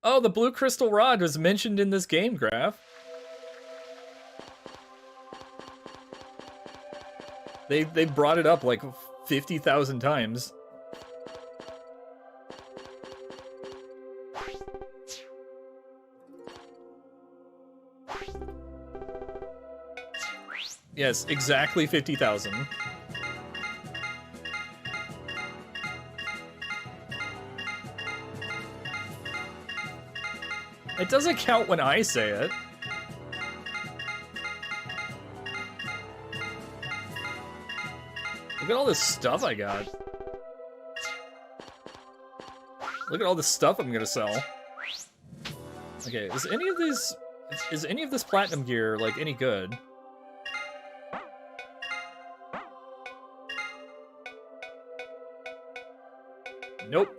Oh, the blue crystal rod was mentioned in this game, Graph. They brought it up like 50,000 times. Yes, exactly 50,000. It doesn't count when I say it. Look at all this stuff I got. Look at all the stuff I'm gonna sell. Okay, is any of this platinum gear, like, any good? Nope.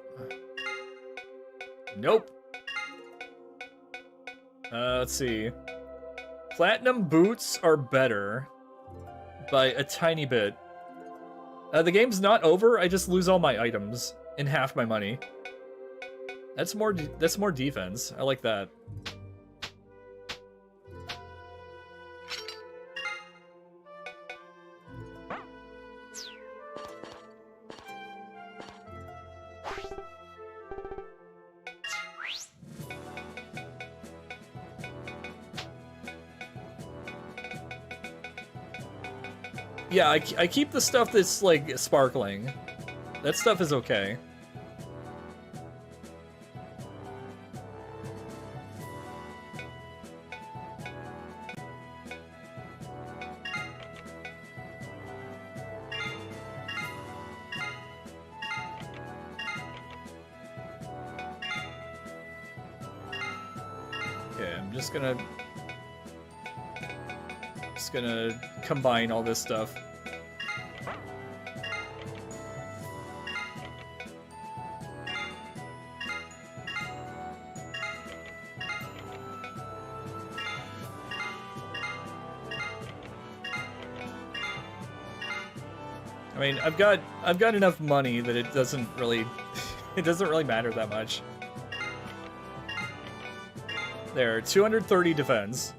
Nope. Let's see. Platinum boots are better by a tiny bit. The game's not over, I just lose all my items and half my money. That's more defense. I like that. Yeah, I keep the stuff that's, like, sparkling. That stuff is okay. Okay, I'm just gonna combine all this stuff. I mean, I've got enough money that it doesn't really matter that much. There, 230 defense.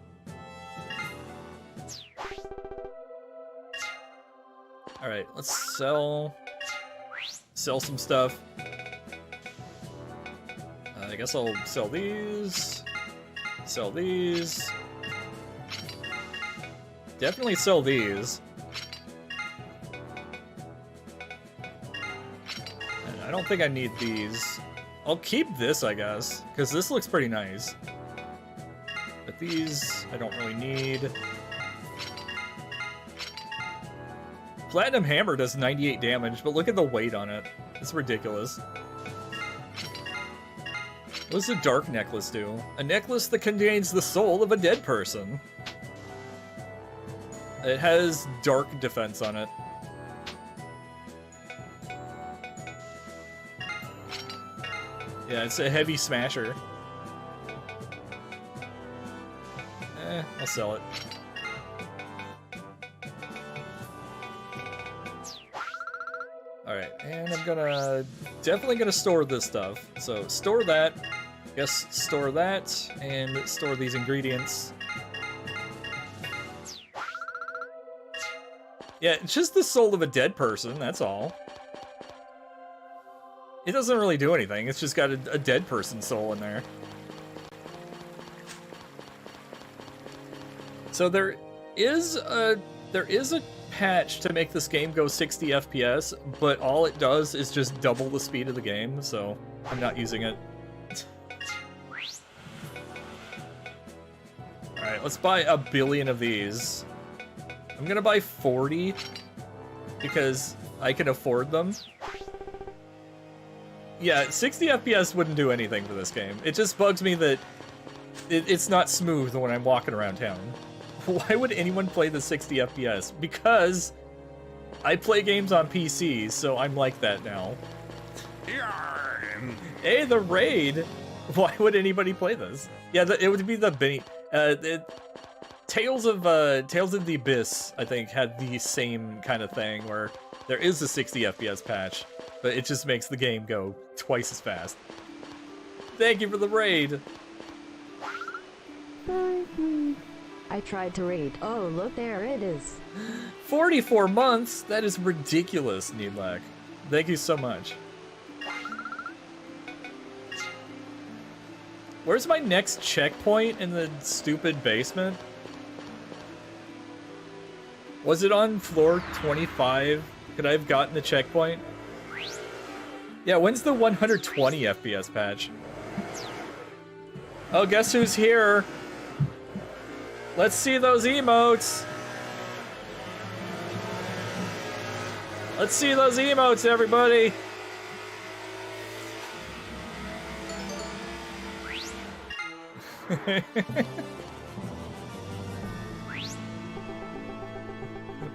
Alright, let's sell some stuff. I guess I'll sell these. Sell these. Definitely sell these. And I don't think I need these. I'll keep this, I guess, because this looks pretty nice. But these, I don't really need. Platinum Hammer does 98 damage, but look at the weight on it. It's ridiculous. What does the Dark Necklace do? A necklace that contains the soul of a dead person. It has dark defense on it. Yeah, it's a heavy smasher. I'll sell it. Alright, and I'm definitely gonna store this stuff. So, store that, guess store that, and store these ingredients. Yeah, it's just the soul of a dead person, that's all. It doesn't really do anything, it's just got a dead person soul in there. So there is a patch to make this game go 60 FPS, but all it does is just double the speed of the game, so I'm not using it. Alright, let's buy 1 billion of these. I'm gonna buy 40 because I can afford them. Yeah, 60 FPS wouldn't do anything for this game. It just bugs me that it's not smooth when I'm walking around town. Why would anyone play the 60 FPS? Because I play games on PC, so I'm like that now. Hey, the raid! Why would anybody play this? Yeah, it would be the Benny. Tales of the Abyss, I think, had the same kind of thing where there is a 60 FPS patch, but it just makes the game go twice as fast. Thank you for the raid. I tried to raid. Oh, look, there it is. 44 months? That is ridiculous, Needlack. Thank you so much. Where's my next checkpoint in the stupid basement? Was it on floor 25? Could I have gotten the checkpoint? Yeah, when's the 120 FPS patch? Oh, guess who's here? Let's see those emotes. Let's see those emotes, everybody.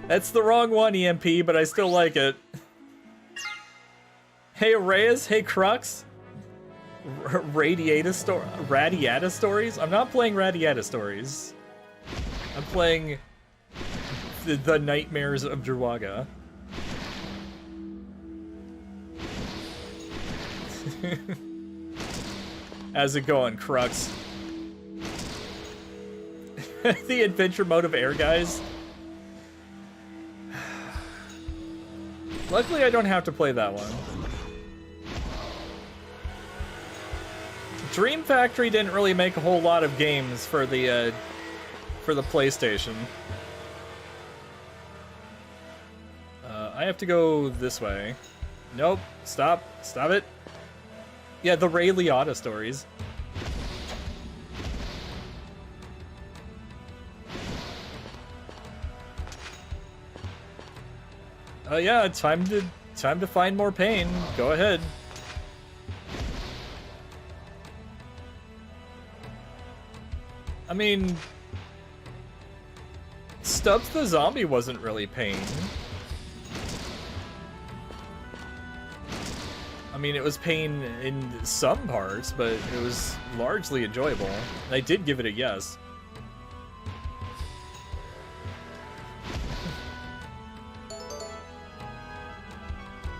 That's the wrong one, EMP, but I still like it. Hey, Reyes. Hey, Crux. Radiata Stories? I'm not playing Radiata Stories. I'm playing the Nightmares of Druaga. How's it going, Crux? The adventure mode of Air Guys? Luckily, I don't have to play that one. Dream Factory didn't really make a whole lot of games for the PlayStation. I have to go this way. Nope. Stop. Stop it. Yeah, the Ray Liotta stories. Oh yeah, time to find more pain. Go ahead. I mean, Stubbs the zombie wasn't really pain. I mean, it was pain in some parts, but it was largely enjoyable. I did give it a yes.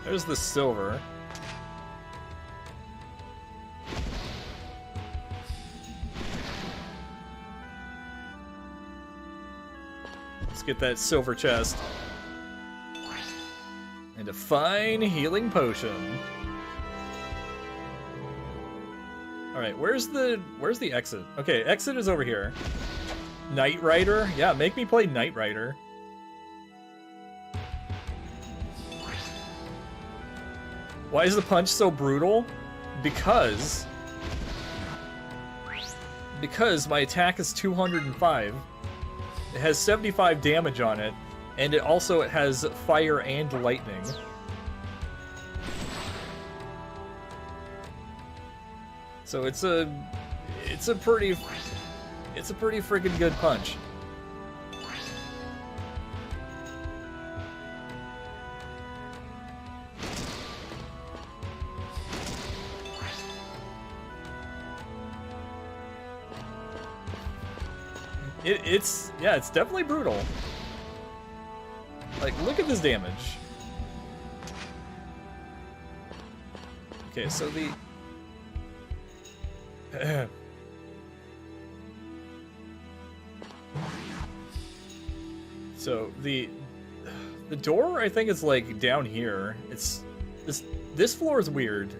There's the silver. Let's get that silver chest. And a fine healing potion. Alright, where's the exit? Okay, exit is over here. Knight Rider? Yeah, make me play Knight Rider. Why is the punch so brutal? Because my attack is 205. It has 75 damage on it, and it has fire and lightning. So it's a pretty freaking good punch. It's definitely brutal. Like, look at this damage. Okay, so the door, I think, is like down here. It's this floor is weird.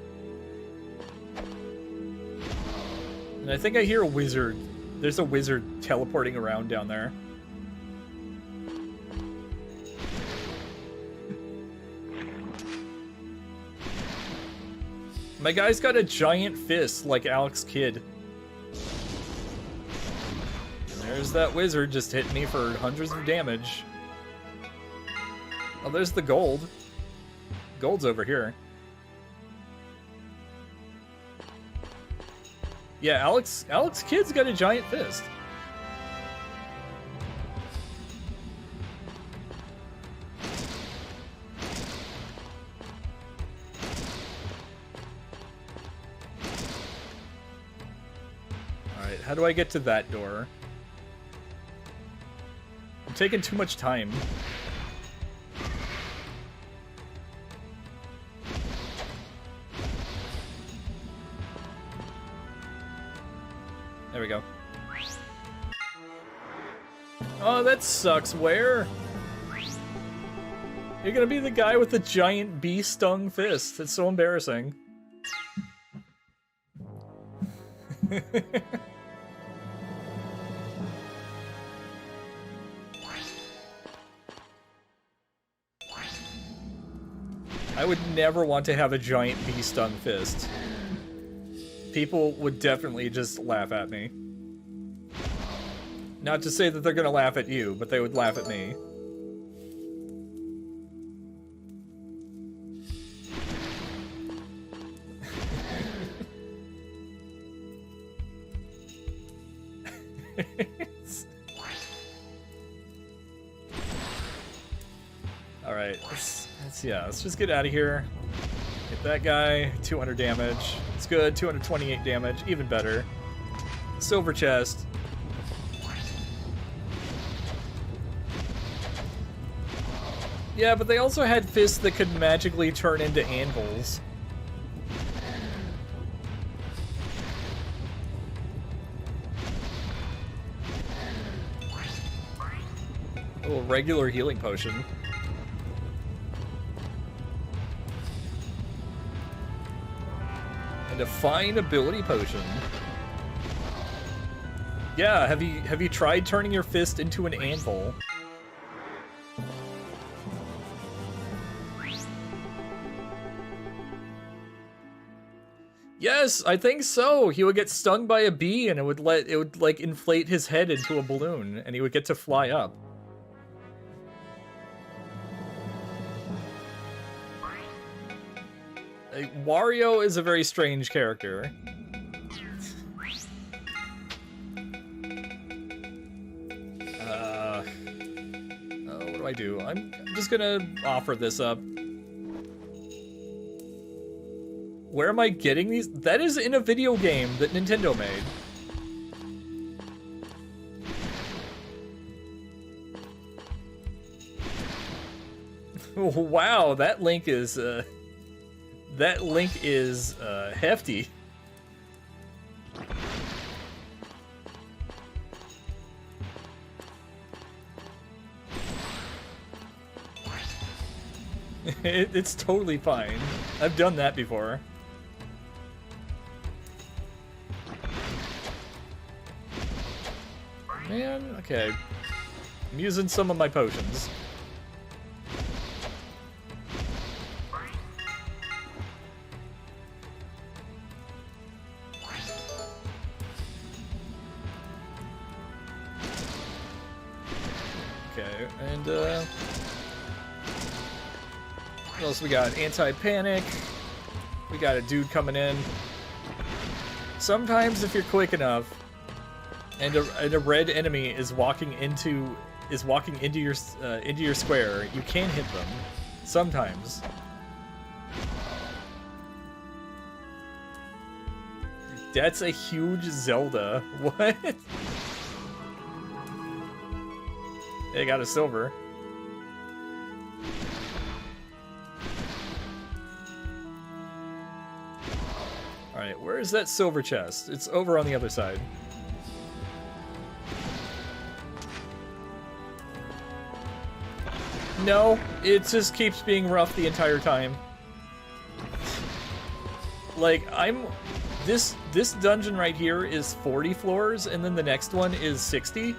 And I think I hear a wizard. There's a wizard teleporting around down there. My guy's got a giant fist like Alex Kidd. And there's that wizard just hitting me for hundreds of damage. Oh, there's the gold. Gold's over here. Yeah, Alex Kidd's got a giant fist. Alright, how do I get to that door? I'm taking too much time. There we go. Oh, that sucks. Where? You're gonna be the guy with the giant bee-stung fist. It's so embarrassing. I would never want to have a giant bee-stung fist. People would definitely just laugh at me. Not to say that they're gonna laugh at you, but they would laugh at me. Alright, let's just get out of here. Hit that guy, 200 damage. It's good, 228 damage, even better. Silver chest. Yeah, but they also had fists that could magically turn into anvils. A little regular healing potion. And a fine ability potion. Yeah, have you tried turning your fist into an anvil? Yes, I think so. He would get stung by a bee and it would like inflate his head into a balloon and he would get to fly up. Wario is a very strange character. What do I do? I'm just gonna offer this up. Where am I getting these? That is in a video game that Nintendo made. Wow, that link is hefty. It's totally fine. I've done that before. Man, okay. I'm using some of my potions. Okay, and what else we got? Anti-panic. We got a dude coming in. Sometimes if you're quick enough, and a red enemy is walking into your square, you can hit them. Sometimes. That's a huge Zelda. What? They got a silver. Alright, where is that silver chest? It's over on the other side. No, it just keeps being rough the entire time. Like, this dungeon right here is 40 floors, and then the next one is 60.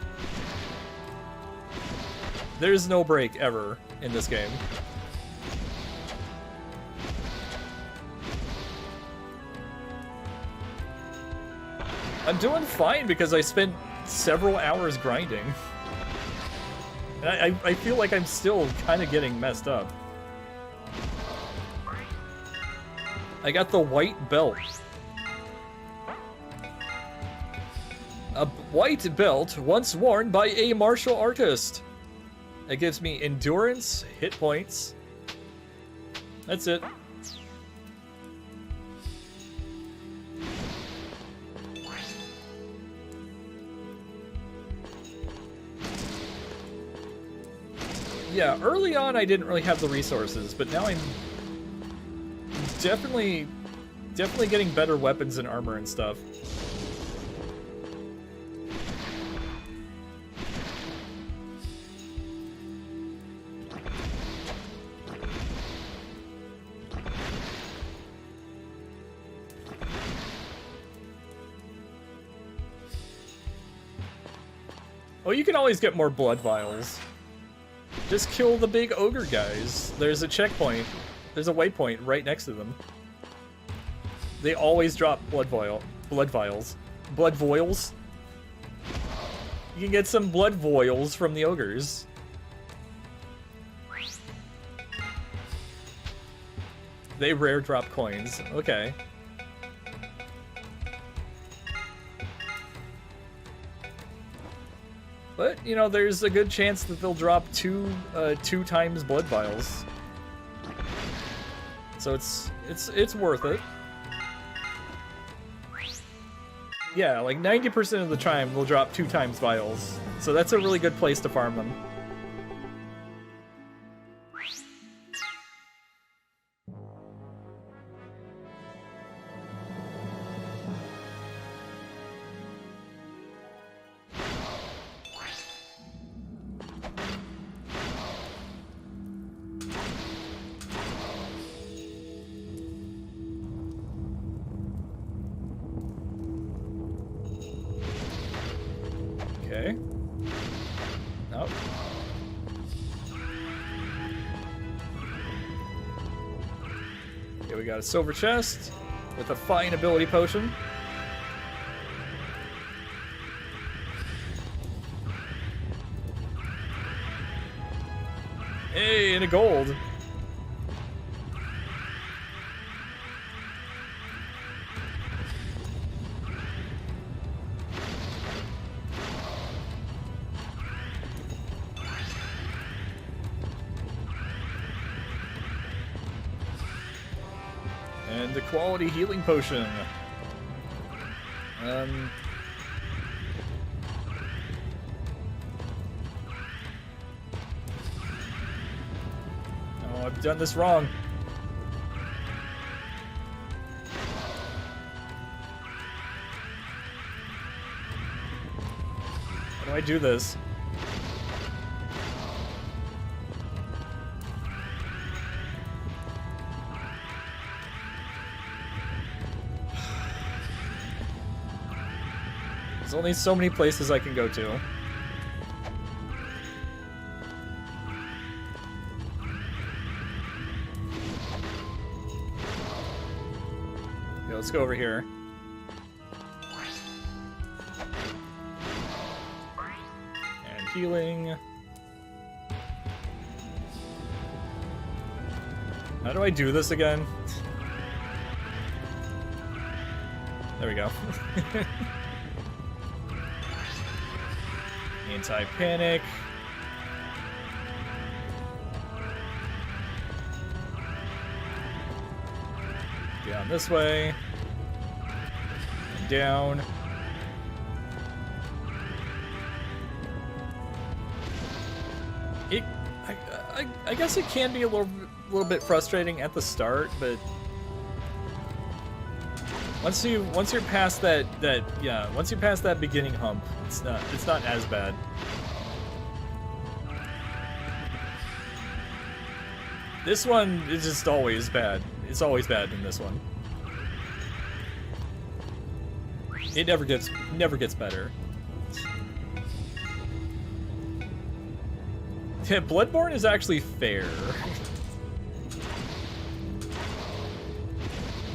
There's no break ever in this game. I'm doing fine because I spent several hours grinding. And I feel like I'm still kind of getting messed up. I got the white belt. A white belt once worn by a martial artist. It gives me endurance, hit points. That's it. Yeah, early on I didn't really have the resources, but now I'm definitely getting better weapons and armor and stuff. Oh, you can always get more blood vials. Just kill the big ogre guys. There's a checkpoint. There's a waypoint right next to them. They always drop blood vials. Blood voiles. You can get some blood voiles from the ogres. They rare drop coins. Okay. But, you know, there's a good chance that they'll drop two times blood vials. So it's worth it. Yeah, like 90% of the time they'll drop 2 times vials. So that's a really good place to farm them. Okay. Nope. Okay, we got a silver chest with a fine ability potion. Hey, and a gold. And the quality healing potion. Oh, I've done this wrong. How do I do this? There's only so many places I can go to. Okay, let's go over here. And healing. How do I do this again? There we go. Anti-panic. Down this way. And down. I guess it can be a little bit frustrating at the start, but once you're past once you're past that beginning hump, it's not as bad. This one is just always bad. It's always bad in this one. It never gets better. Yeah, Bloodborne is actually fair.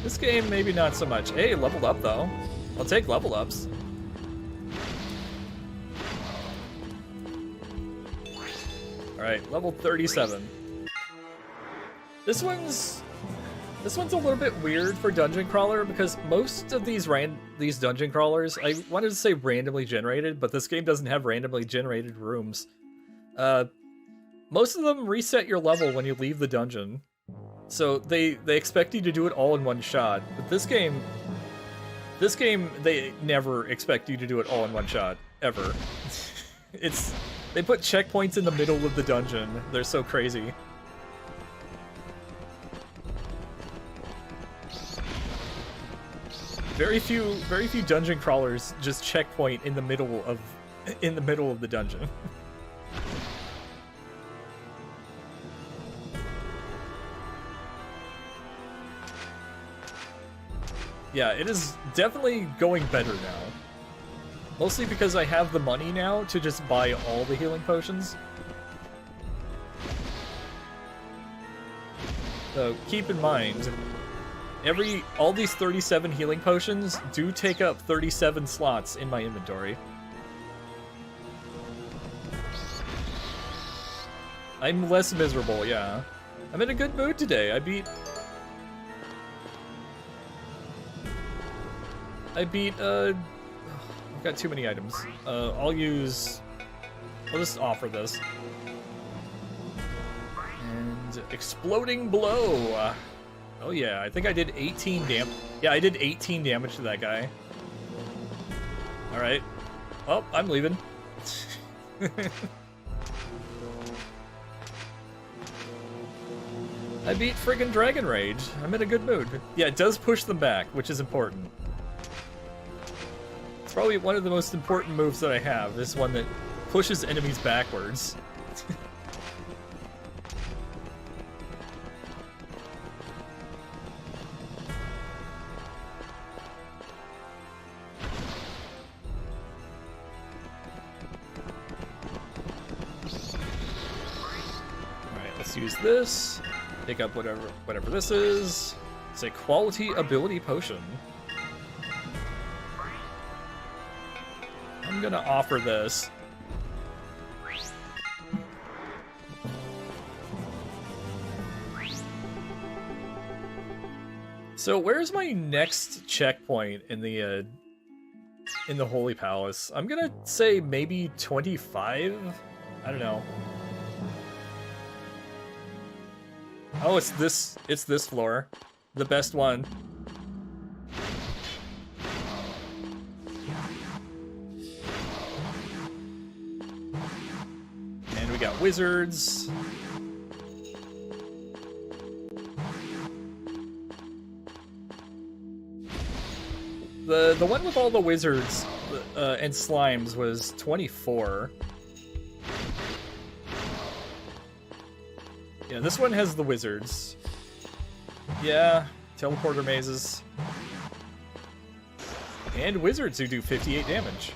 This game, maybe not so much. Hey, leveled up though. I'll take level ups. Alright, level 37. This one's a little bit weird for dungeon crawler because most of these dungeon crawlers, I wanted to say randomly generated, but this game doesn't have randomly generated rooms. Most of them reset your level when you leave the dungeon. So they expect you to do it all in one shot. But this game they never expect you to do it all in one shot ever. They put checkpoints in the middle of the dungeon. They're so crazy. Very few dungeon crawlers just checkpoint in the middle of the dungeon. Yeah, it is definitely going better now. Mostly because I have the money now to just buy all the healing potions. So keep in mind, all these 37 healing potions do take up 37 slots in my inventory. I'm less miserable, yeah. I'm in a good mood today. I've got too many items. I'll just offer this. And exploding blow. Oh yeah, I think I did 18 damage. Yeah, I did 18 damage to that guy. All right. Oh, I'm leaving. I beat friggin' Dragon Rage. I'm in a good mood. Yeah, it does push them back, which is important. It's probably one of the most important moves that I have, this one that pushes enemies backwards. Alright, let's use this. Pick up whatever this is. It's a quality ability potion. I'm gonna offer this. So where's my next checkpoint in the Holy Palace? I'm gonna say maybe 25? I don't know. Oh, it's this floor. The best one. And we got wizards. The one with all the wizards and slimes was 24. Yeah, this one has the wizards. Yeah, teleporter mazes. And wizards who do 58 damage.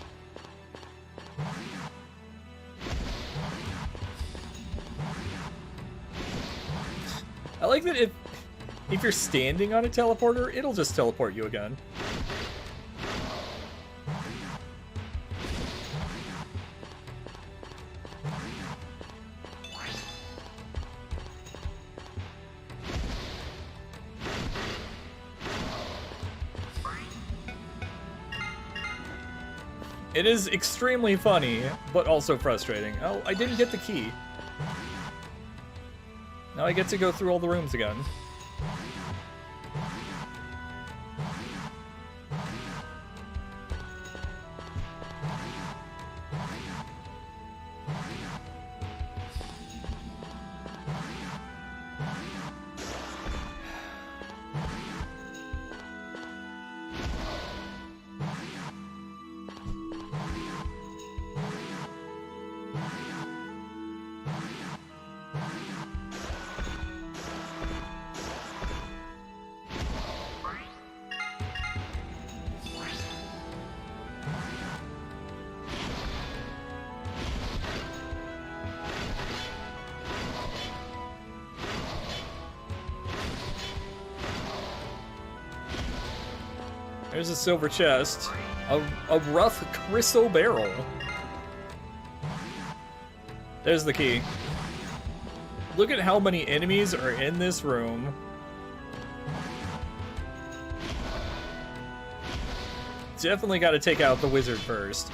I like that if you're standing on a teleporter, it'll just teleport you again. It is extremely funny, but also frustrating. Oh, I didn't get the key. Now I get to go through all the rooms again. There's a silver chest. A rough crystal barrel. There's the key. Look at how many enemies are in this room. Definitely got to take out the wizard first.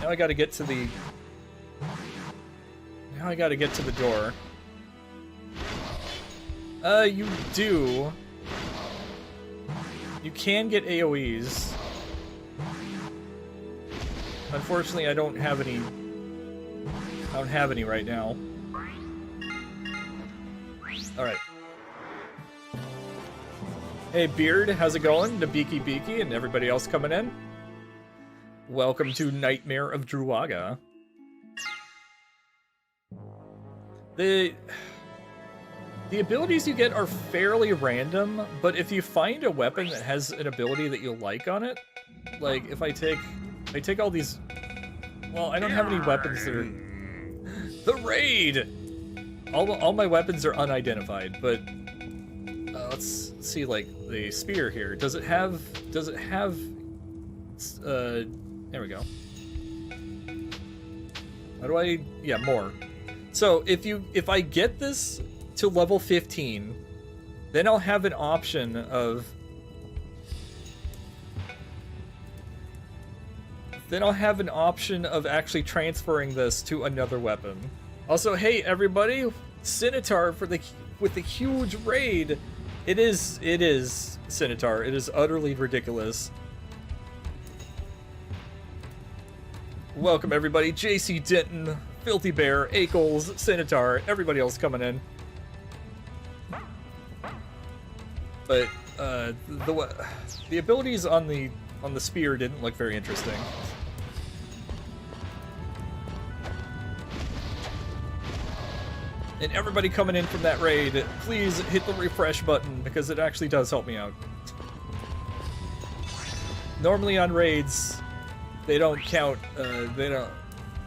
Now I gotta get to the... Now I gotta get to the door. You do. You can get AoEs. Unfortunately, I don't have any right now. Alright. Hey Beard, how's it going? The Beaky and everybody else coming in. Welcome to Nightmare of Druaga. The abilities you get are fairly random, but if you find a weapon that has an ability that you like on it, like if I take all these, well, I don't have any weapons that are the raid. All my weapons are unidentified, but let's see, like the spear here. Does it have? There we go. How do I? Yeah, more. So if I get this to level 15, then I'll have an option of. Then I'll have an option of actually transferring this to another weapon. Also, hey everybody, Scimitar with the huge raid. It is Scimitar. It is utterly ridiculous. Welcome everybody, JC Denton, Filthy Bear, Ackles, Scimitar, everybody else coming in. But the abilities on the spear didn't look very interesting. And everybody coming in from that raid, please hit the refresh button because it actually does help me out. Normally on raids, they don't count.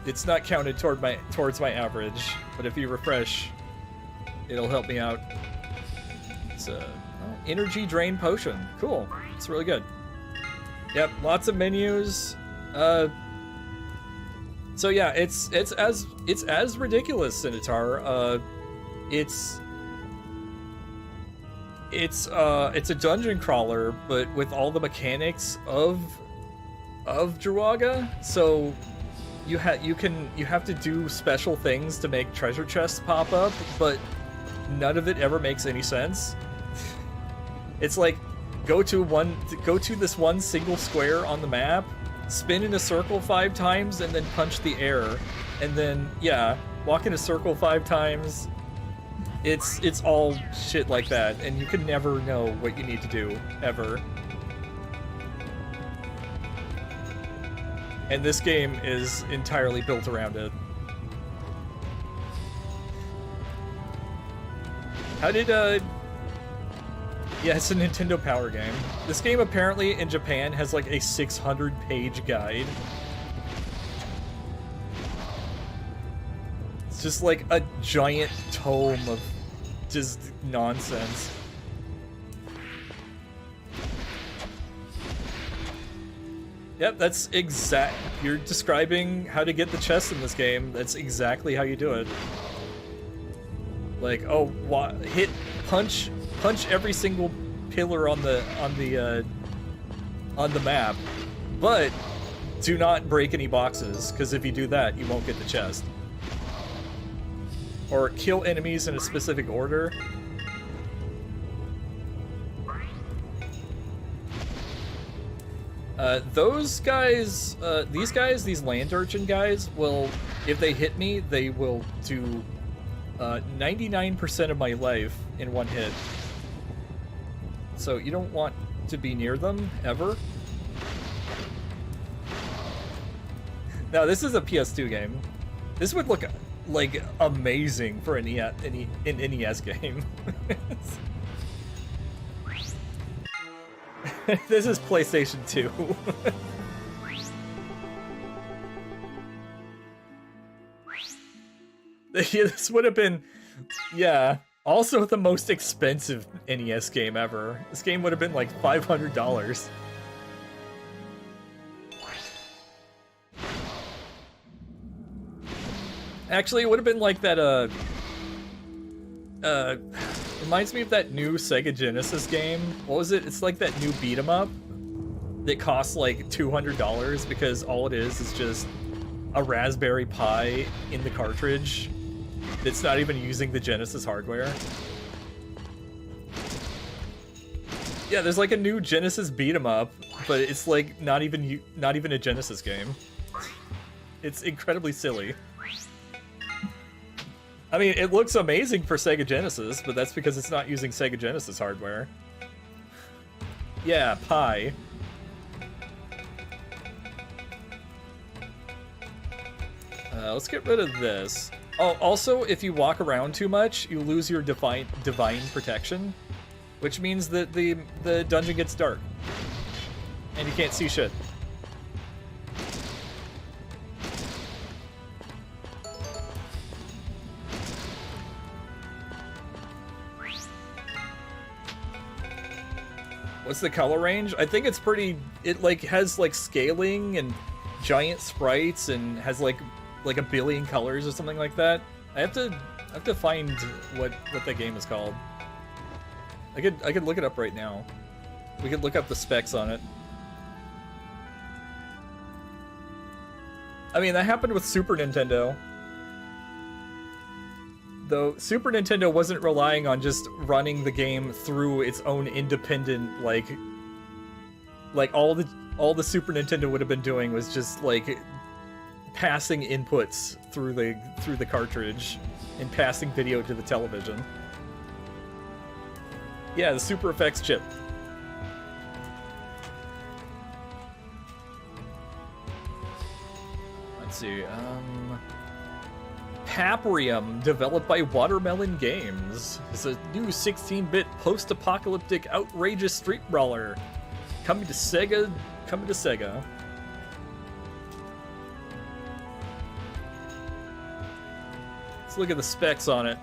It's not counted towards my average. But if you refresh, it'll help me out. It's a energy drain potion. Cool. It's really good. Yep. Lots of menus. So yeah, it's as ridiculous, Scimitar. It's a dungeon crawler, but with all the mechanics of Druaga. So you have to do special things to make treasure chests pop up, but none of it ever makes any sense. It's like go to this one single square on the map, spin in a circle 5 times, and then punch the air, and then yeah, walk in a circle 5 times. It's all shit like that, and you can never know what you need to do ever. And this game is entirely built around it. How did yeah, it's a Nintendo Power game. This game apparently in Japan has like a 600-page guide. It's just like a giant tome of just nonsense. Yep, that's exact. You're describing how to get the chest in this game. That's exactly how you do it. Like, oh, punch every single pillar on the map, but do not break any boxes, because if you do that, you won't get the chest. Or kill enemies in a specific order. Those guys, these land urchin guys will, if they hit me, they will do 99% of my life in one hit. So you don't want to be near them, ever. Now, this is a PS2 game. This would look, like, amazing for an NES game. This is PlayStation 2. Yeah, this would have been... Yeah. Also the most expensive NES game ever. This game would have been like $500. Actually, it would have been like that, reminds me of that new Sega Genesis game. What was it? It's like that new beat 'em up that costs like $200 because all it is just a Raspberry Pi in the cartridge. It's not even using the Genesis hardware. Yeah, there's like a new Genesis beat 'em up, but it's like not even a Genesis game. It's incredibly silly. I mean, it looks amazing for Sega Genesis, but that's because it's not using Sega Genesis hardware. Yeah, Pi. Let's get rid of this. Oh, also, if you walk around too much, you lose your divine protection, which means that the dungeon gets dark, and you can't see shit. What's the color range? I think it's pretty. It like has like scaling and giant sprites and has like a billion colors or something like that. I have to find what that game is called. I could look it up right now. We could look up the specs on it. I mean, that happened with Super Nintendo. Though Super Nintendo wasn't relying on just running the game through its own independent, like all the Super Nintendo would have been doing was just like passing inputs through the cartridge and passing video to the television. Yeah, the Super Effects chip. Let's see, Paprium, developed by Watermelon Games. It's a new 16-bit post-apocalyptic outrageous street brawler. Coming to Sega. Let's look at the specs on it.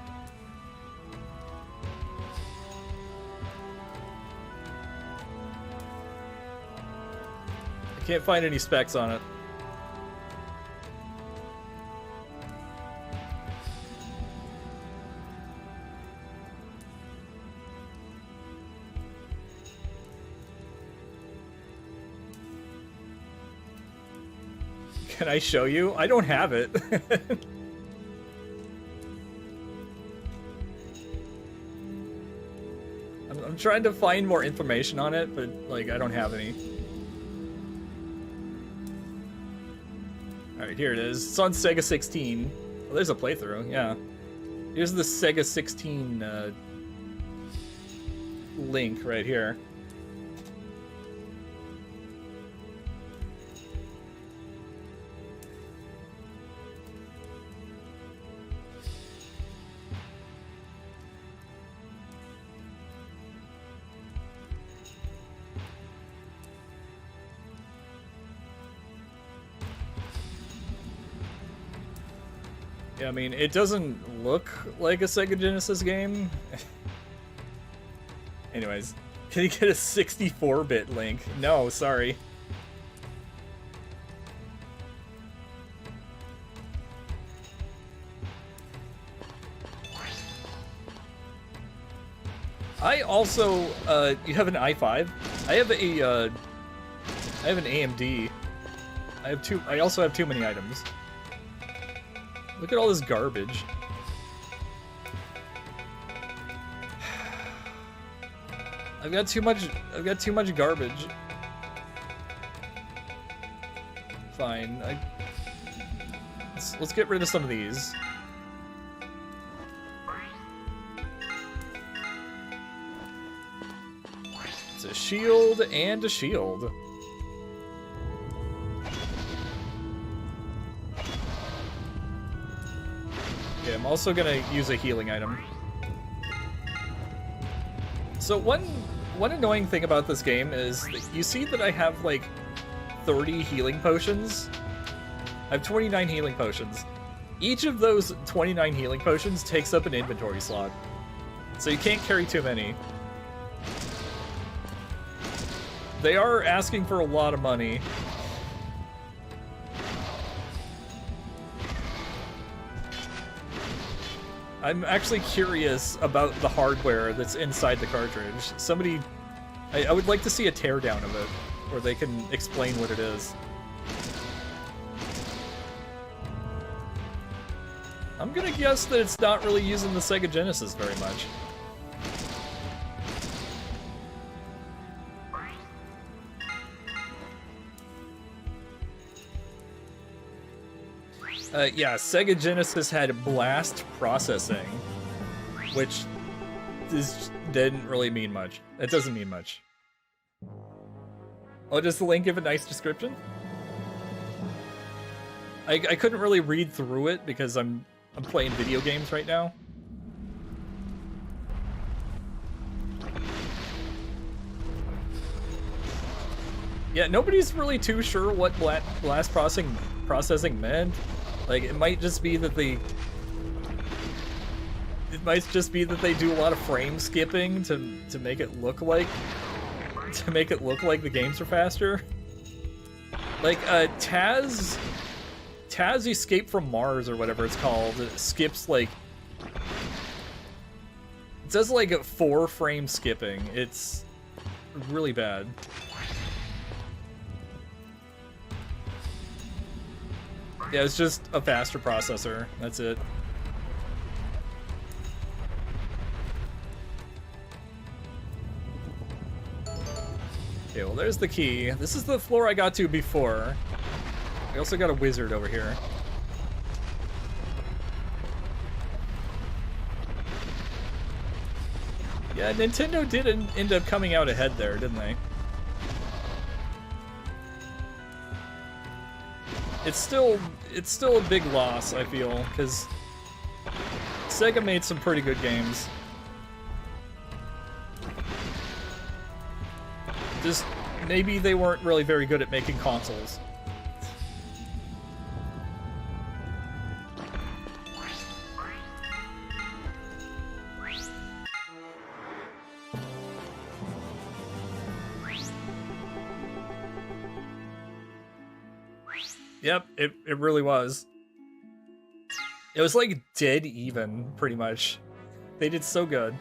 I can't find any specs on it. Can I show you? I don't have it. I'm trying to find more information on it, but like I don't have any. Alright, here it is. It's on Sega 16. Well, there's a playthrough, yeah. Here's the Sega 16 link right here. Yeah, I mean, it doesn't look like a Sega Genesis game. Anyways, can you get a 64-bit link? No, sorry. I also, you have an i5? I have an AMD. I also have too many items. Look at all this garbage. I've got too much garbage. Fine. Let's get rid of some of these. It's a shield and a shield. Okay, I'm also gonna use a healing item. So one annoying thing about this game is that you see that I have like 30 healing potions. I have 29 healing potions. Each of those 29 healing potions takes up an inventory slot. So you can't carry too many. They are asking for a lot of money. I'm actually curious about the hardware that's inside the cartridge. I would like to see a teardown of it, where they can explain what it is. I'm gonna guess that it's not really using the Sega Genesis very much. Yeah, Sega Genesis had blast processing, which didn't really mean much. It doesn't mean much. Oh, does the link give a nice description? I couldn't really read through it because I'm playing video games right now. Yeah, nobody's really too sure what blast processing meant. Like, it might just be that they do a lot of frame skipping to make it look like the games are faster. Like Taz Escape from Mars or whatever it's called, it skips like, it says like 4 frame skipping. It's really bad. Yeah, it's just a faster processor. That's it. Okay, well, there's the key. This is the floor I got to before. I also got a wizard over here. Yeah, Nintendo did end up coming out ahead there, didn't they? It's still a big loss, I feel, because Sega made some pretty good games. Just maybe they weren't really very good at making consoles. Yep, it really was. It was like dead even, pretty much. They did so good.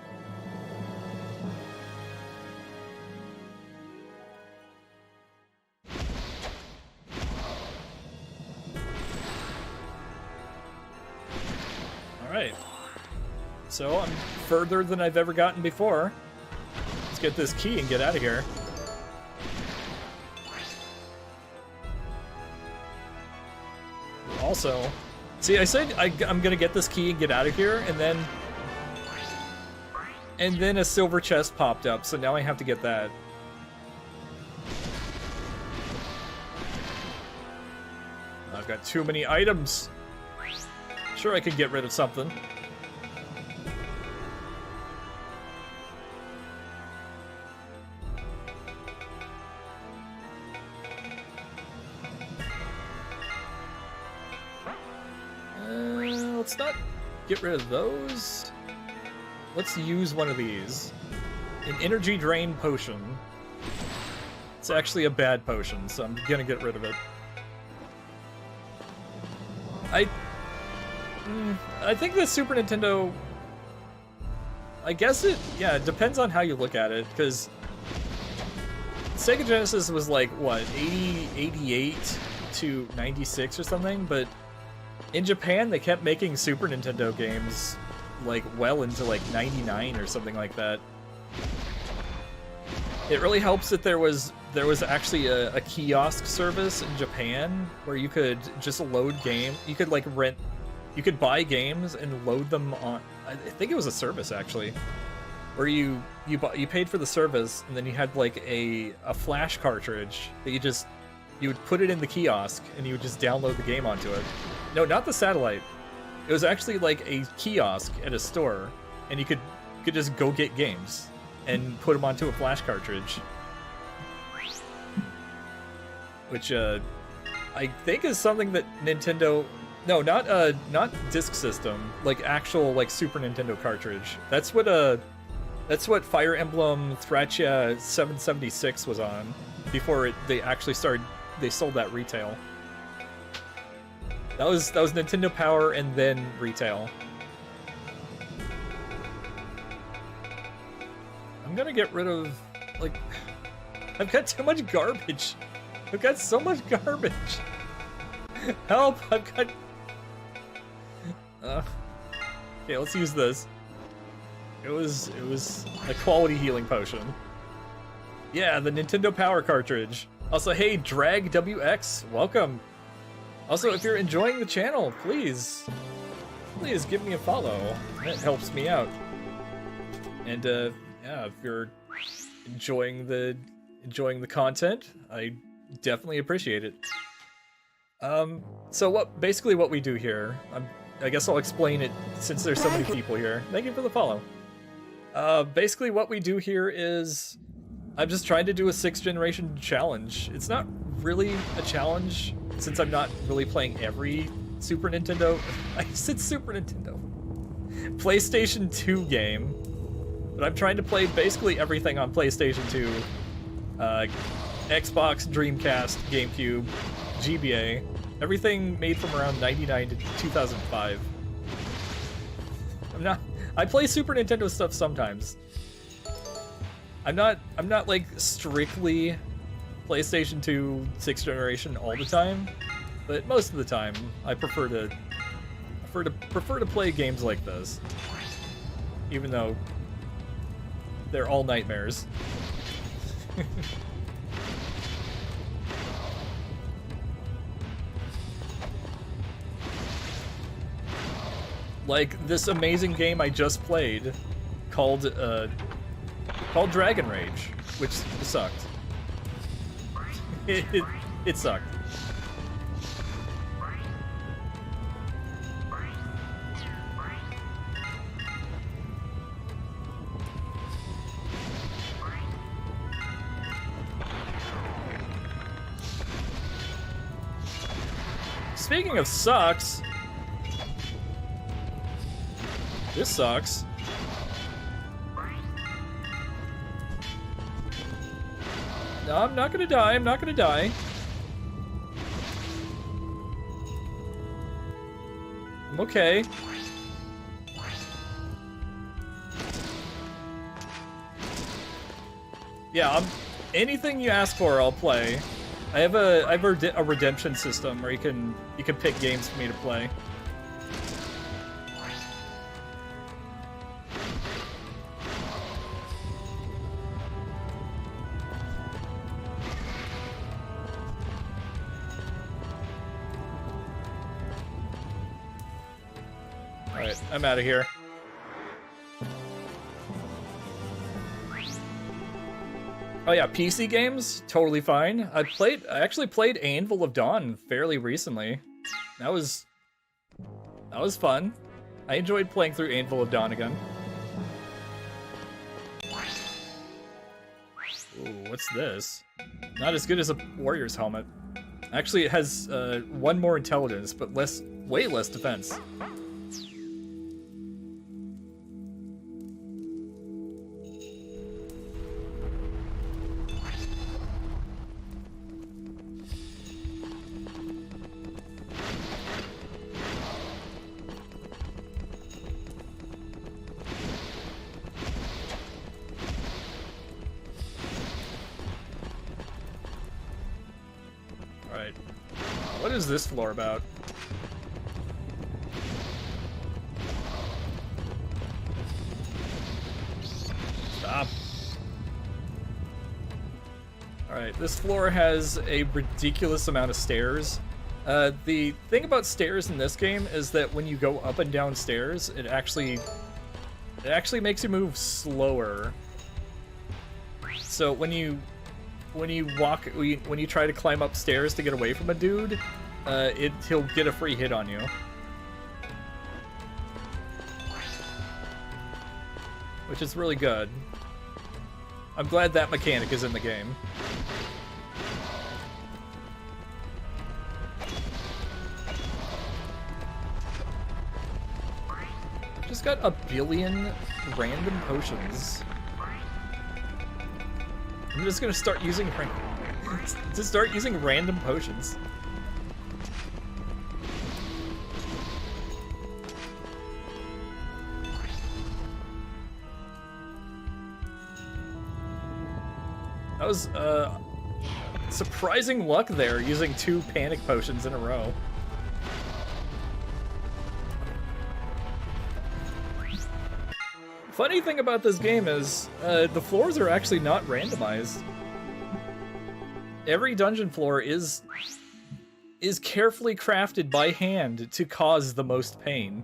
Alright. So I'm further than I've ever gotten before. Let's get this key and get out of here. Also, see, I said I'm gonna get this key and get out of here, and then a silver chest popped up, so now I have to get that. I've got too many items. Sure, I could get rid of something. Let's not get rid of those. Let's use one of these. An energy drain potion. It's actually a bad potion, so I'm gonna get rid of it. I think the Super Nintendo, I guess it depends on how you look at it, because Sega Genesis was like, what, 88 to 96 or something, but in Japan, they kept making Super Nintendo games, like, well into, like, 99 or something like that. It really helps that there was actually a kiosk service in Japan where you could just load games. You could, like, you could buy games and load them on, I think it was a service, actually, where you paid for the service, and then you had, like, a flash cartridge that you would put it in the kiosk, and you would just download the game onto it. No, not the satellite. It was actually like a kiosk at a store, and you could just go get games and put them onto a flash cartridge, which I think is something that Nintendo. No, not disc system, like actual like Super Nintendo cartridge. That's what Fire Emblem Thracia 776 was on before they sold that retail. That was Nintendo Power and then retail. I'm gonna get rid of, like, I've got too much garbage. I've got so much garbage. Help! I've got. Okay, let's use this. It was a quality healing potion. Yeah, the Nintendo Power cartridge. Also, hey, Drag WX, welcome. Also, if you're enjoying the channel, please give me a follow. That helps me out. And yeah, if you're enjoying the content, I definitely appreciate it. So basically what we do here, I guess I'll explain it since there's so many people here. Thank you for the follow. Basically what we do here is, I'm just trying to do a 6th generation challenge. It's not really a challenge, since I'm not really playing every Super Nintendo, I said Super Nintendo, PlayStation 2 game, but I'm trying to play basically everything on PlayStation 2, Xbox, Dreamcast, GameCube, GBA, everything made from around 99 to 2005. I play Super Nintendo stuff sometimes. I'm not like strictly PlayStation 2 6th generation all the time, but most of the time I prefer to play games like this, even though they're all nightmares. Like this amazing game I just played called Dragon Rage, which sucked. It sucked. Speaking of sucks, this sucks. No, I'm not gonna die. I'm not gonna die. I'm okay. Yeah, anything you ask for, I'll play. I have a redemption system where you can pick games for me to play. Alright, I'm out of here. Oh yeah, PC games, totally fine. I actually played Anvil of Dawn fairly recently. That was fun. I enjoyed playing through Anvil of Dawn again. Ooh, what's this? Not as good as a warrior's helmet. Actually, it has 1 more intelligence, but way less defense. Alright. What is this floor about? Stop. Alright, this floor has a ridiculous amount of stairs. The thing about stairs in this game is that when you go up and down stairs, it actually makes you move slower. So when you try to climb upstairs to get away from a dude, he'll get a free hit on you. Which is really good. I'm glad that mechanic is in the game. Just got a billion random potions. I'm just gonna start using random potions. That was surprising luck there, using 2 panic potions in a row. Funny thing about this game is, the floors are actually not randomized. Every dungeon floor is carefully crafted by hand to cause the most pain.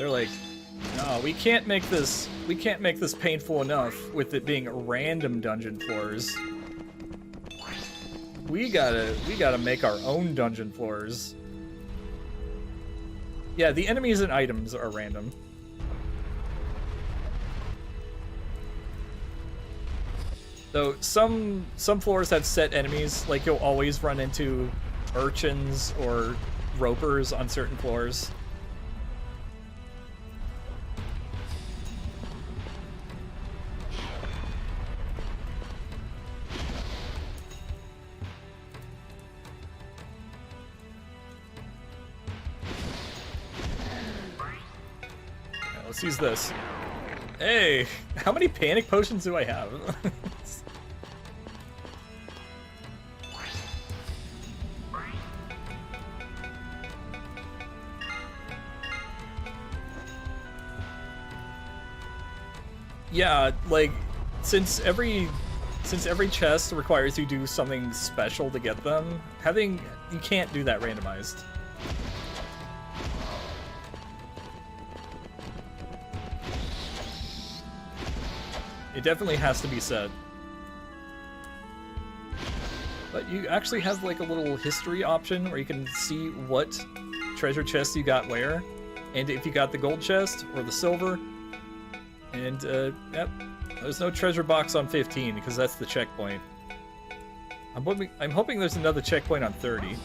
They're like, no, we can't make this painful enough with it being random dungeon floors. We gotta make our own dungeon floors. Yeah, the enemies and items are random. Though some floors have set enemies, like you'll always run into urchins or ropers on certain floors. Yeah, let's use this. Hey, how many panic potions do I have? Yeah, like, since every chest requires you do something special to get them, you can't do that randomized. It definitely has to be set. But you actually have like a little history option where you can see what treasure chests you got where, and if you got the gold chest or the silver. And, yep, there's no treasure box on 15 because that's the checkpoint. I'm hoping there's another checkpoint on 30.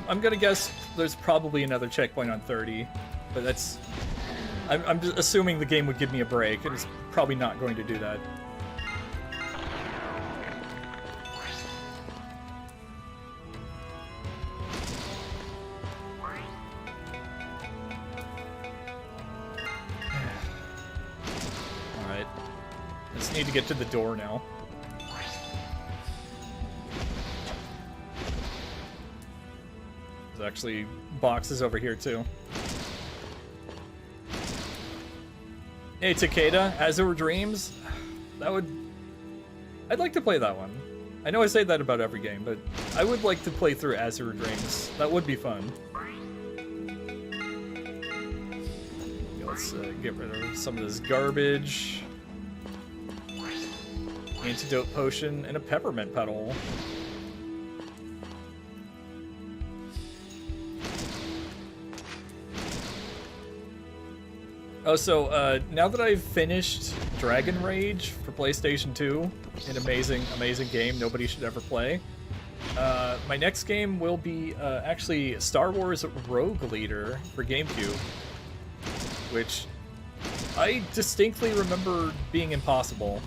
I'm gonna guess there's probably another checkpoint on 30. But that's... I'm just assuming the game would give me a break, and it's probably not going to do that. Alright. Just need to get to the door now. There's actually boxes over here, too. Hey, Takeda, Azure Dreams? I'd like to play that one. I know I say that about every game, but I would like to play through Azure Dreams. That would be fun. Let's get rid of some of this garbage. Antidote potion and a peppermint petal. Oh, so, now that I've finished Dragon Rage for PlayStation 2, an amazing, amazing game nobody should ever play, my next game will be, actually Star Wars Rogue Leader for GameCube, which I distinctly remember being impossible.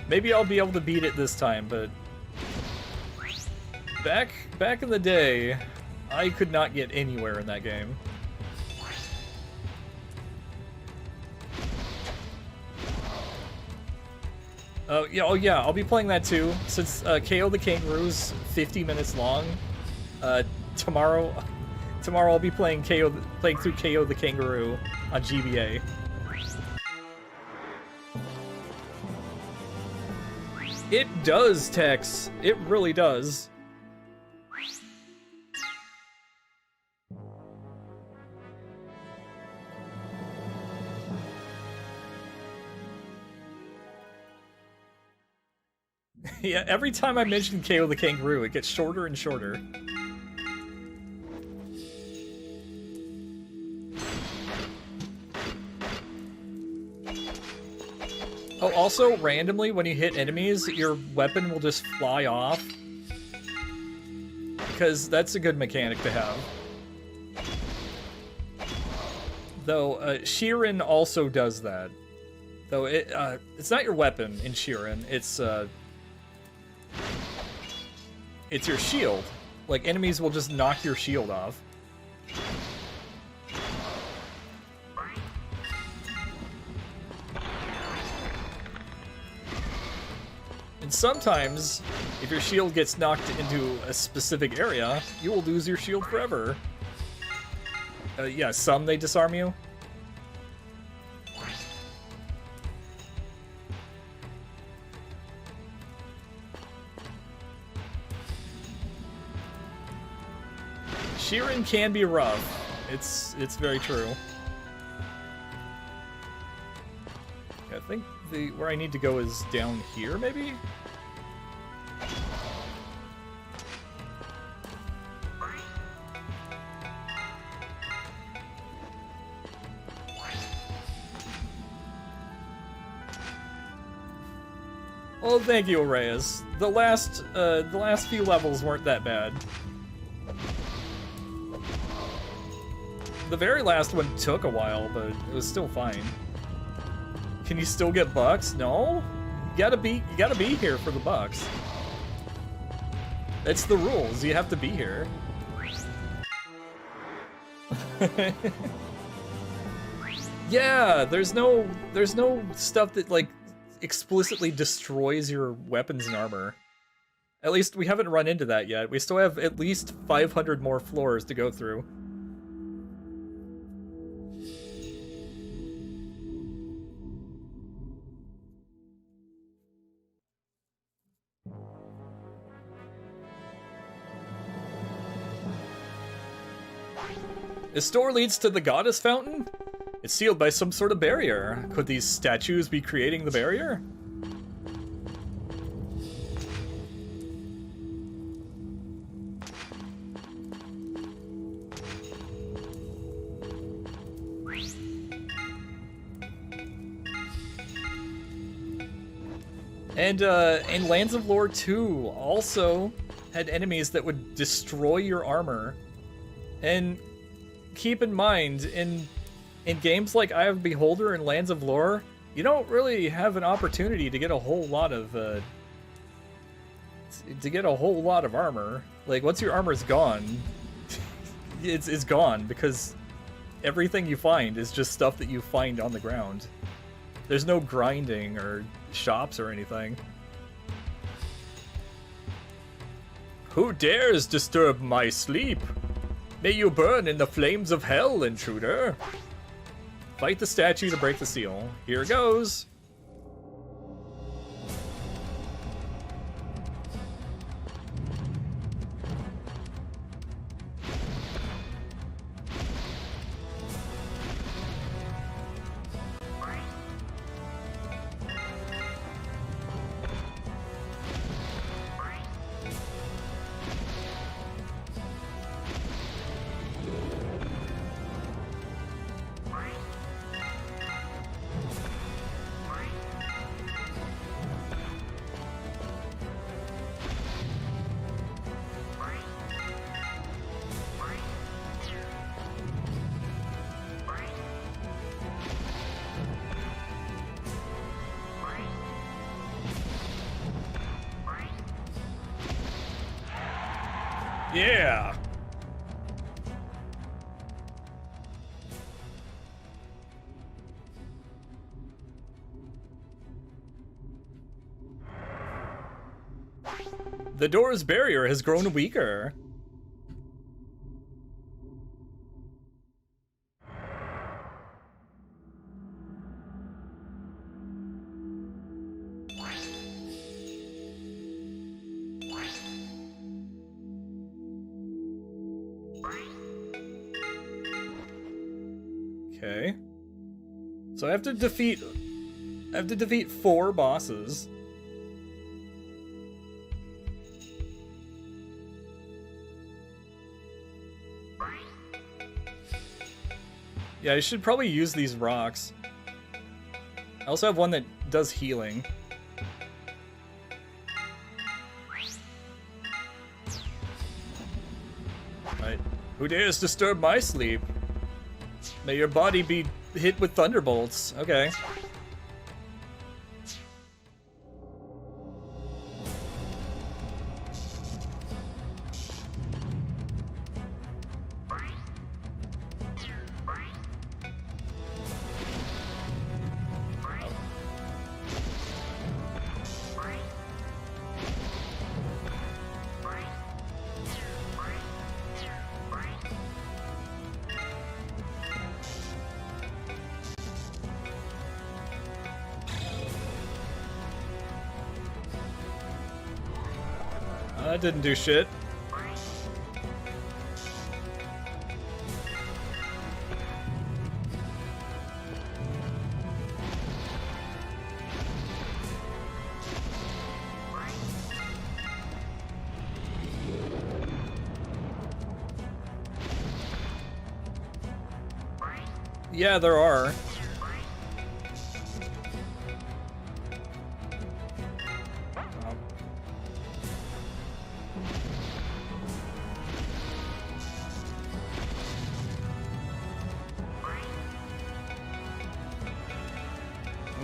Maybe I'll be able to beat it this time, but back in the day, I could not get anywhere in that game. Oh yeah, I'll be playing that too. Since KO the Kangaroo's 50 minutes long, tomorrow I'll be playing through KO the Kangaroo on GBA. It does, Tex. It really does. Yeah, every time I mention KO the Kangaroo, it gets shorter and shorter. Oh, also, randomly, when you hit enemies, your weapon will just fly off. Because that's a good mechanic to have. Though, Sheeran also does that. Though, it's not your weapon in Sheeran, it's your shield. Like, enemies will just knock your shield off. And sometimes, if your shield gets knocked into a specific area, you will lose your shield forever. Yeah, some they disarm you. Sheeran can be rough. It's very true. I think where I need to go is down here, maybe? Oh, thank you, Reyes. The last few levels weren't that bad. The very last one took a while, but it was still fine. Can you still get bucks? No? You gotta be here for the bucks. It's the rules. You have to be here. Yeah, there's no stuff that like explicitly destroys your weapons and armor. At least we haven't run into that yet. We still have at least 500 more floors to go through. This door leads to the goddess fountain? It's sealed by some sort of barrier. Could these statues be creating the barrier? And Lands of Lore 2 also had enemies that would destroy your armor. And keep in mind, in games like Eye of Beholder and Lands of Lore, you don't really have an opportunity to get a whole lot of armor. Like once your armor's gone, it's gone because everything you find is just stuff that you find on the ground. There's no grinding or shops or anything. Who dares disturb my sleep? May you burn in the flames of hell, intruder. Fight the statue to break the seal. Here goes. Yeah! The door's barrier has grown weaker. Okay. So I have to defeat 4 bosses. Yeah, I should probably use these rocks. I also have one that does healing. Right. Who dares disturb my sleep? May your body be hit with thunderbolts. Okay. That didn't do shit. Yeah, there are.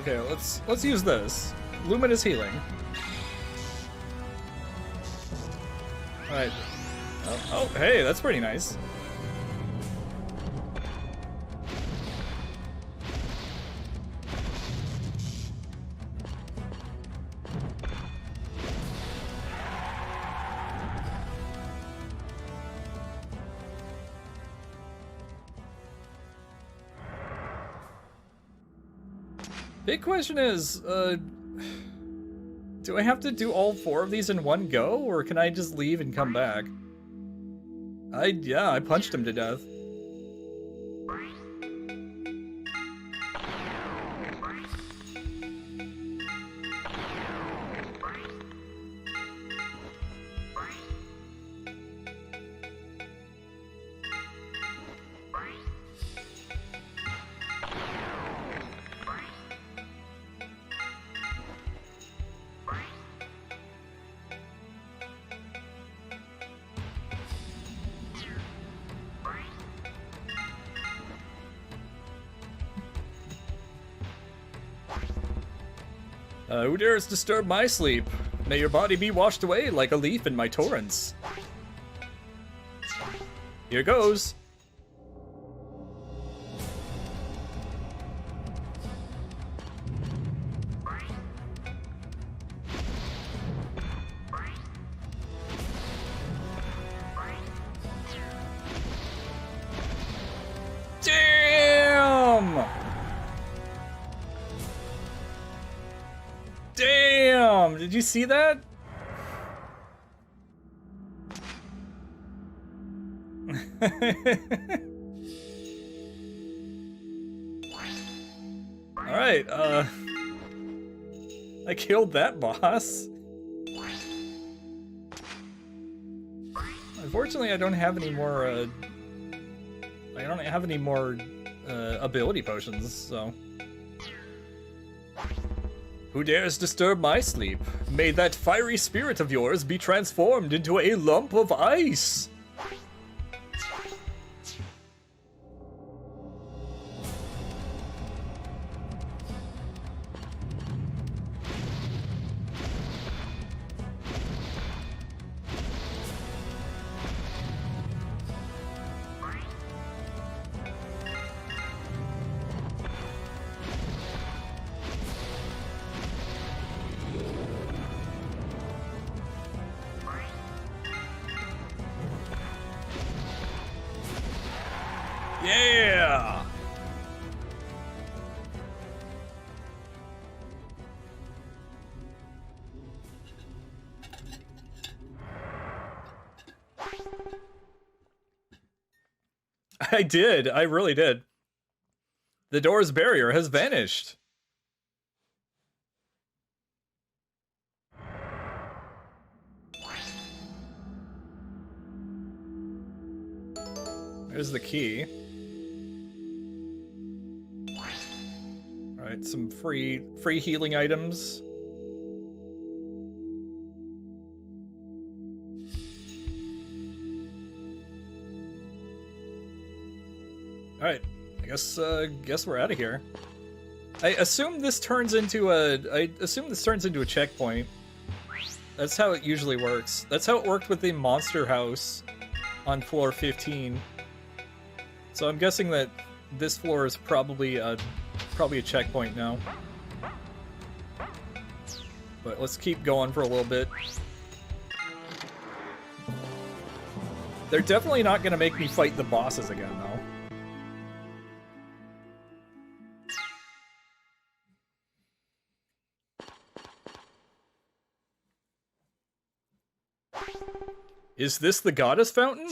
Okay, let's use this. Luminous healing. Alright. Oh, hey, that's pretty nice. Big question is, do I have to do all 4 of these in one go, or can I just leave and come back? Yeah, I punched him to death. Who dares disturb my sleep? May your body be washed away like a leaf in my torrents. Here goes. Damn! Damn! Did you see that? Alright, I killed that boss. Unfortunately, I don't have any more, ability potions, so... Who dares disturb my sleep? May that fiery spirit of yours be transformed into a lump of ice! Yeah! I did. I really did. The door's barrier has vanished. There's the key. Alright, some free healing items. Alright, I guess we're out of here. I assume this turns into a checkpoint. That's how it usually works. That's how it worked with the monster house on floor 15. So I'm guessing that this floor is probably a checkpoint now. But let's keep going for a little bit. They're definitely not gonna make me fight the bosses again, though. Is this the goddess fountain?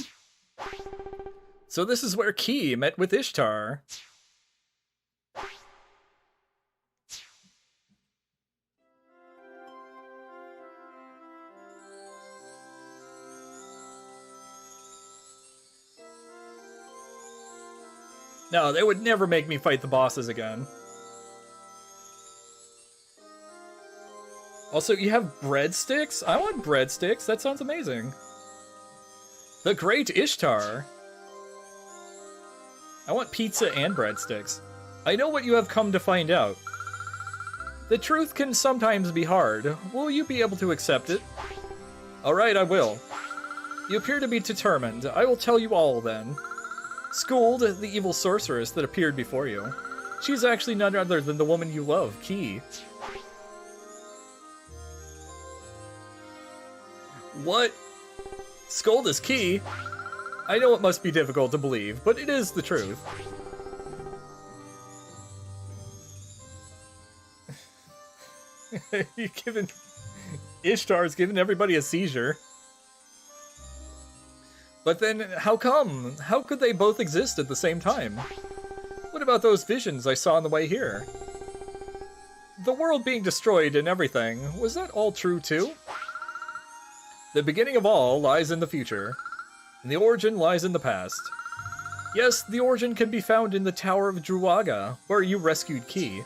So this is where Ki met with Ishtar. No, they would never make me fight the bosses again. Also, you have breadsticks? I want breadsticks. That sounds amazing. The Great Ishtar. I want pizza and breadsticks. I know what you have come to find out. The truth can sometimes be hard. Will you be able to accept it? Alright, I will. You appear to be determined. I will tell you all, then. Skuld, the evil sorceress that appeared before you. She's actually none other than the woman you love, Ki. What? Skuld is Ki? I know it must be difficult to believe, but it is the truth. You giving... Ishtar's giving everybody a seizure. But then, how come? How could they both exist at the same time? What about those visions I saw on the way here? The world being destroyed and everything, was that all true too? The beginning of all lies in the future, and the origin lies in the past. Yes, the origin can be found in the Tower of Druaga, where you rescued Ki.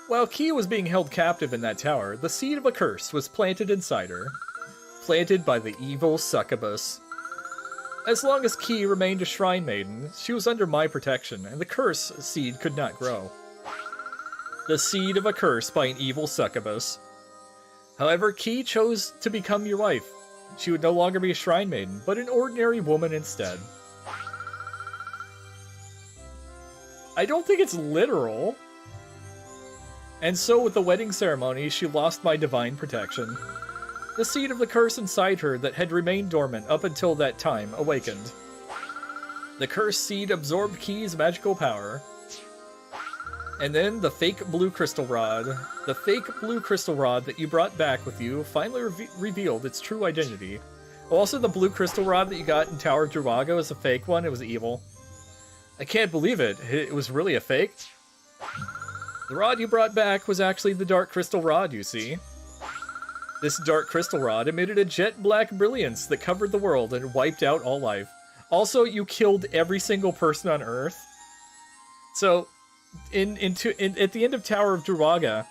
While Ki was being held captive in that tower, the seed of a curse was planted inside her. Planted by the evil succubus. As long as Ki remained a shrine maiden, she was under my protection, and the curse seed could not grow. The seed of a curse by an evil succubus. However, Ki chose to become your wife. She would no longer be a shrine maiden, but an ordinary woman instead. I don't think it's literal. And so with the wedding ceremony, she lost my divine protection. The seed of the curse inside her that had remained dormant up until that time awakened. The cursed seed absorbed Ki's magical power. And then the fake blue crystal rod. The fake blue crystal rod that you brought back with you finally revealed its true identity. Also, the blue crystal rod that you got in Tower of Druaga was a fake one. It was evil. I can't believe it. It was really a fake. The rod you brought back was actually the dark crystal rod, you see. This dark crystal rod emitted a jet black brilliance that covered the world and wiped out all life. Also, you killed every single person on Earth. So, at the end of Tower of Druaga,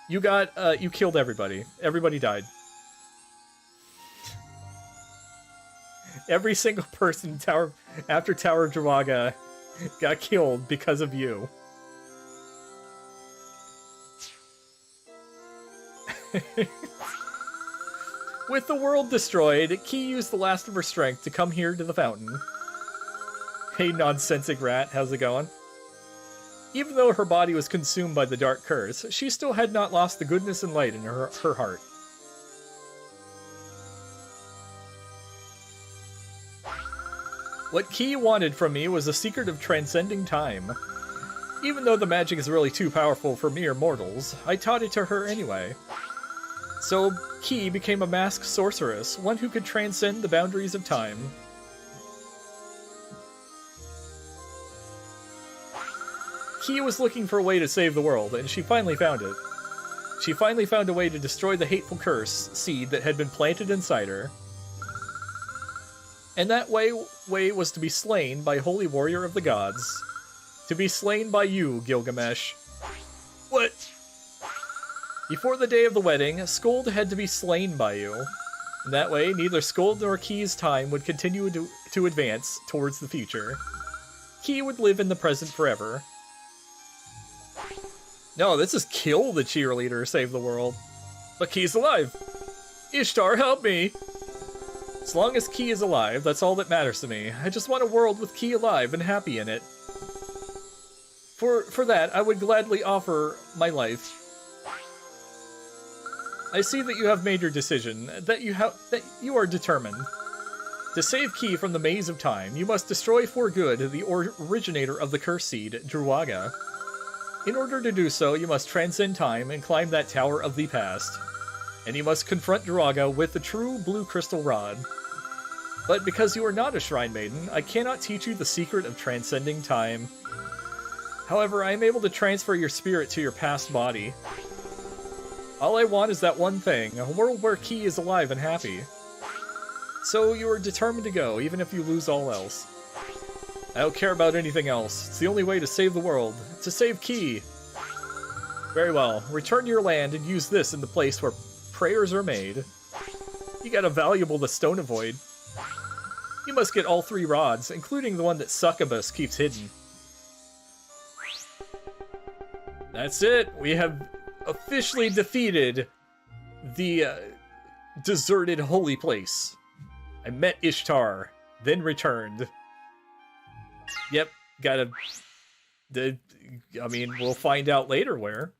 you killed everybody. Everybody died. Every single person after Tower of Druaga got killed because of you. With the world destroyed, Ki used the last of her strength to come here to the fountain. Hey, nonsensic rat, how's it going? Even though her body was consumed by the dark curse, she still had not lost the goodness and light in her heart. What Ki wanted from me was a secret of transcending time. Even though the magic is really too powerful for mere mortals, I taught it to her anyway. So, Ki became a masked sorceress, one who could transcend the boundaries of time. Ki was looking for a way to save the world, and she finally found it. She finally found a way to destroy the hateful curse seed that had been planted inside her. And that way was to be slain by Holy Warrior of the Gods. To be slain by you, Gilgamesh. What? Before the day of the wedding, Skuld had to be slain by you. And that way, neither Skuld nor Ki's time would continue to advance towards the future. Ki would live in the present forever. No, this is kill the cheerleader, save the world. But Ki's alive! Ishtar, help me! As long as Ki is alive, that's all that matters to me. I just want a world with Ki alive and happy in it. For that, I would gladly offer my life. I see that you have made your decision, that you are determined. To save Ki from the maze of time, you must destroy for good the originator of the curse seed, Druaga. In order to do so, you must transcend time and climb that tower of the past. and you must confront Druaga with the true blue crystal rod. But because you are not a Shrine Maiden, I cannot teach you the secret of transcending time. However, I am able to transfer your spirit to your past body. All I want is that one thing, a world where Key is alive and happy. So you are determined to go, even if you lose all else. I don't care about anything else. It's the only way to save the world. To save Key. Very well. Return to your land and use this in the place where prayers are made. You got a valuable the Stone of Void. You must get all 3 rods, including the one that Succubus keeps hidden. That's it. We have officially defeated the deserted holy place. I met Ishtar, then returned. Yep, gotta... I mean, we'll find out later where.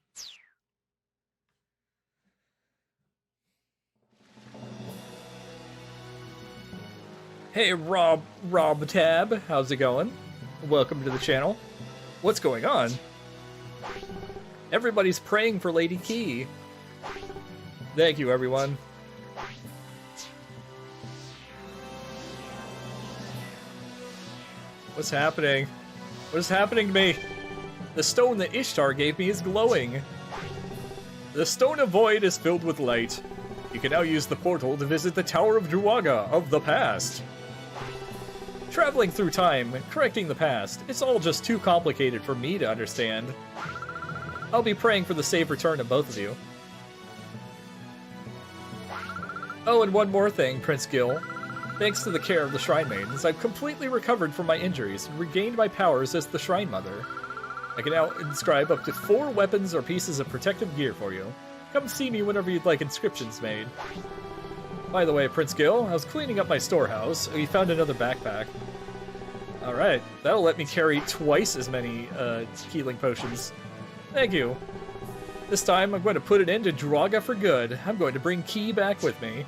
Hey, Rob Tab, how's it going? Welcome to the channel. What's going on? Everybody's praying for Lady Key. Thank you, everyone. What's happening? What is happening to me? The stone that Ishtar gave me is glowing. The Stone of Void is filled with light. You can now use the portal to visit the Tower of Druaga of the past. Traveling through time, correcting the past, it's all just too complicated for me to understand. I'll be praying for the safe return of both of you. Oh, and one more thing, Prince Gil. Thanks to the care of the Shrine Maidens, I've completely recovered from my injuries and regained my powers as the Shrine Mother. I can now inscribe up to 4 weapons or pieces of protective gear for you. Come see me whenever you'd like inscriptions made. By the way, Prince Gil, I was cleaning up my storehouse. We found another backpack. Alright, that'll let me carry twice as many healing potions. Thank you. This time, I'm going to put an end to Druaga for good. I'm going to bring Key back with me.